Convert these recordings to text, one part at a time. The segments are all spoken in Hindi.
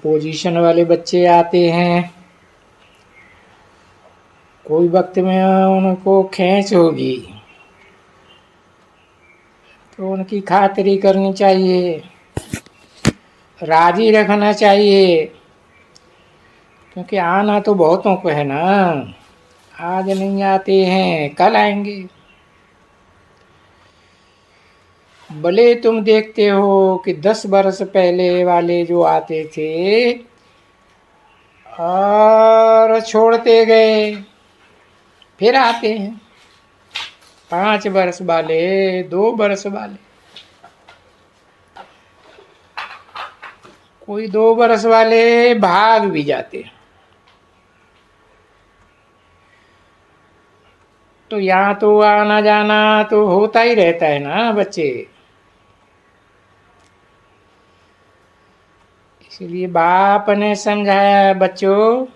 पोजीशन वाले बच्चे आते हैं, कोई वक्त में उनको खींच होगी तो उनकी खातिरी करनी चाहिए, राजी रखना चाहिए, क्योंकि आना तो बहुतों को है ना। आज नहीं आते हैं कल आएंगे। भले तुम देखते हो कि 10 बरस पहले वाले जो आते थे और छोड़ते गए, फिर आते हैं 5 बरस वाले, 2 बरस वाले, कोई 2 बरस वाले भाग भी जाते हैं। तो यहाँ तो आना जाना तो होता ही रहता है ना बच्चे। इसलिए बाप ने समझाया, बच्चों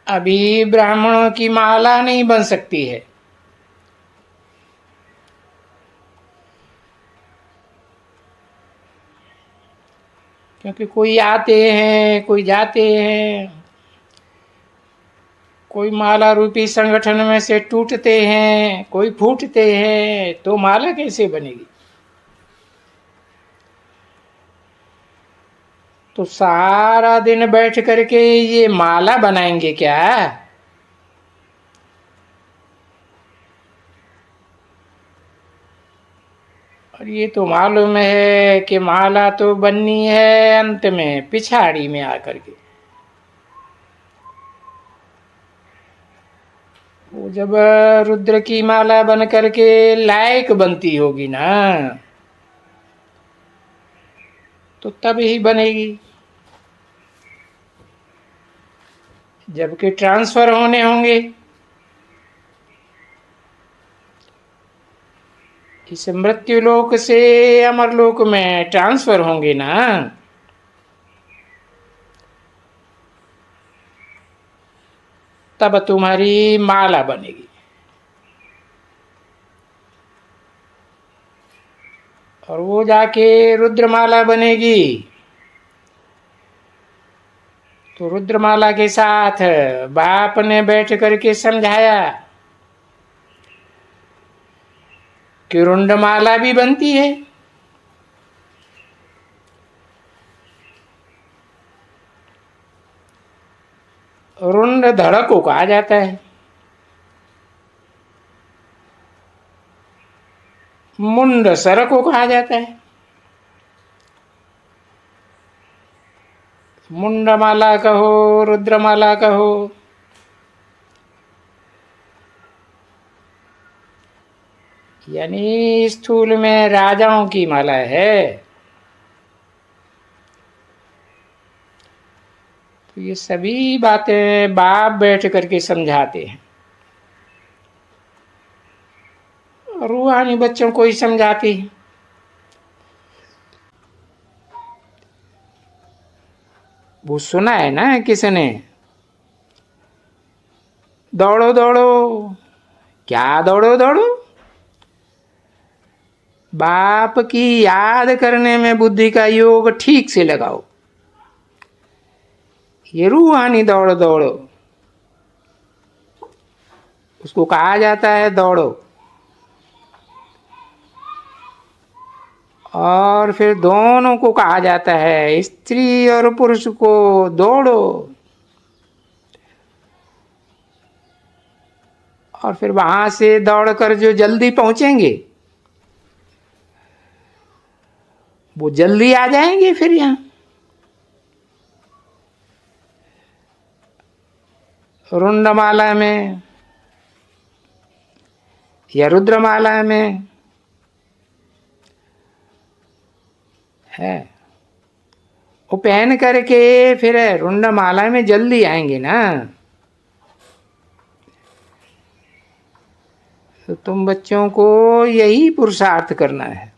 अभी ब्राह्मणों की माला नहीं बन सकती है, क्योंकि कोई आते हैं कोई जाते हैं, कोई माला रूपी संगठन में से टूटते हैं, कोई फूटते हैं, तो माला कैसे बनेगी। तो सारा दिन बैठ करके ये माला बनाएंगे क्या। और ये तो मालूम है कि माला तो बननी है अंत में, पिछाड़ी में आकर के। वो जब रुद्र की माला बन करके लायक बनती होगी ना, तो तब ही बनेगी। जबकि ट्रांसफर होने होंगे, इस मृत्यु लोक से अमर लोक में ट्रांसफर होंगे ना, तब तुम्हारी माला बनेगी। और वो जाके रुद्रमाला बनेगी, तो रुद्रमाला के साथ बाप ने बैठ करके समझाया कि रुंडमाला भी बनती है। रुंड धड़ को कहा जाता है, मुंड सर को कहा जाता है। मुंडमाला कहो, रुद्रमाला कहो, यानी स्थूल में राजाओं की माला है। तो ये सभी बातें बाप बैठ करके समझाते हैं, रूहानी बच्चों को ही समझाती है। वो सुना है ना किसने, दौड़ो दौड़ो, क्या दौड़ो दौड़ो, बाप की याद करने में बुद्धि का योग ठीक से लगाओ। ये रूहानी दौड़ दौड़ो, उसको कहा जाता है दौड़ो। और फिर दोनों को कहा जाता है, स्त्री और पुरुष को दौड़ो। और फिर वहां से दौड़कर जो जल्दी पहुंचेंगे वो जल्दी आ जाएंगे फिर यहाँ। रुंडमाला में या रुद्रमाला में है, वो पहन करके फिर रुंडमाला में जल्दी आएंगे ना। तो तुम बच्चों को यही पुरुषार्थ करना है,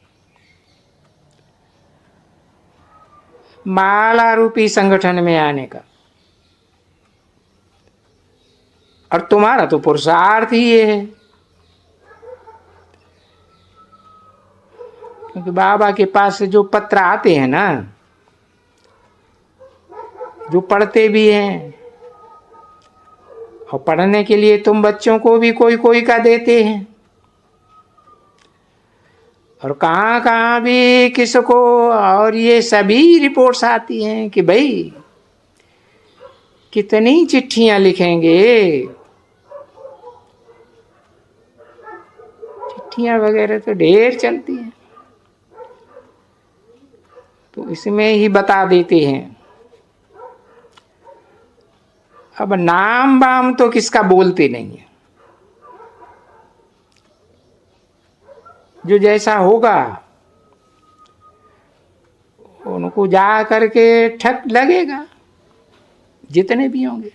माला रूपी संगठन में आने का। और तुम्हारा तो पुरुषार्थ ही ये है, क्योंकि बाबा के पास से जो पत्र आते हैं ना, जो पढ़ते भी हैं, और पढ़ने के लिए तुम बच्चों को भी कोई कोई का देते हैं, और कहाँ कहाँ भी किसको, और ये सभी रिपोर्ट्स आती हैं कि भाई कितनी चिट्ठियां लिखेंगे, चिट्ठियां वगैरह तो ढेर चलती हैं। तो इसमें ही बता देते हैं। अब नाम बाम तो किसका बोलते नहीं है, जो जैसा होगा उनको जा करके ठक लगेगा, जितने भी होंगे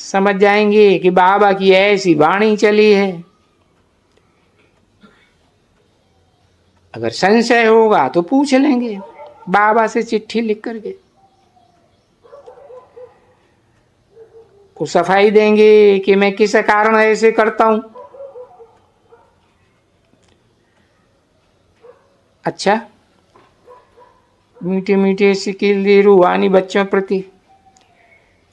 समझ जाएंगे कि बाबा की ऐसी वाणी चली है। अगर संशय होगा तो पूछ लेंगे बाबा से चिट्ठी लिख करके, वो सफाई देंगे कि मैं किस कारण ऐसे करता हूं। अच्छा, मीठे मीठे सिकिल दी रूहानी बच्चों प्रति,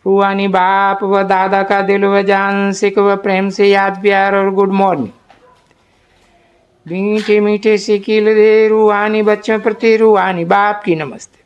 रूहानी बाप व दादा का दिल व जान सिक व प्रेम से याद प्यार और गुड मॉर्निंग। मीठे मीठे सिकिल दे रूहानी बच्चों प्रति रूहानी बाप की नमस्ते।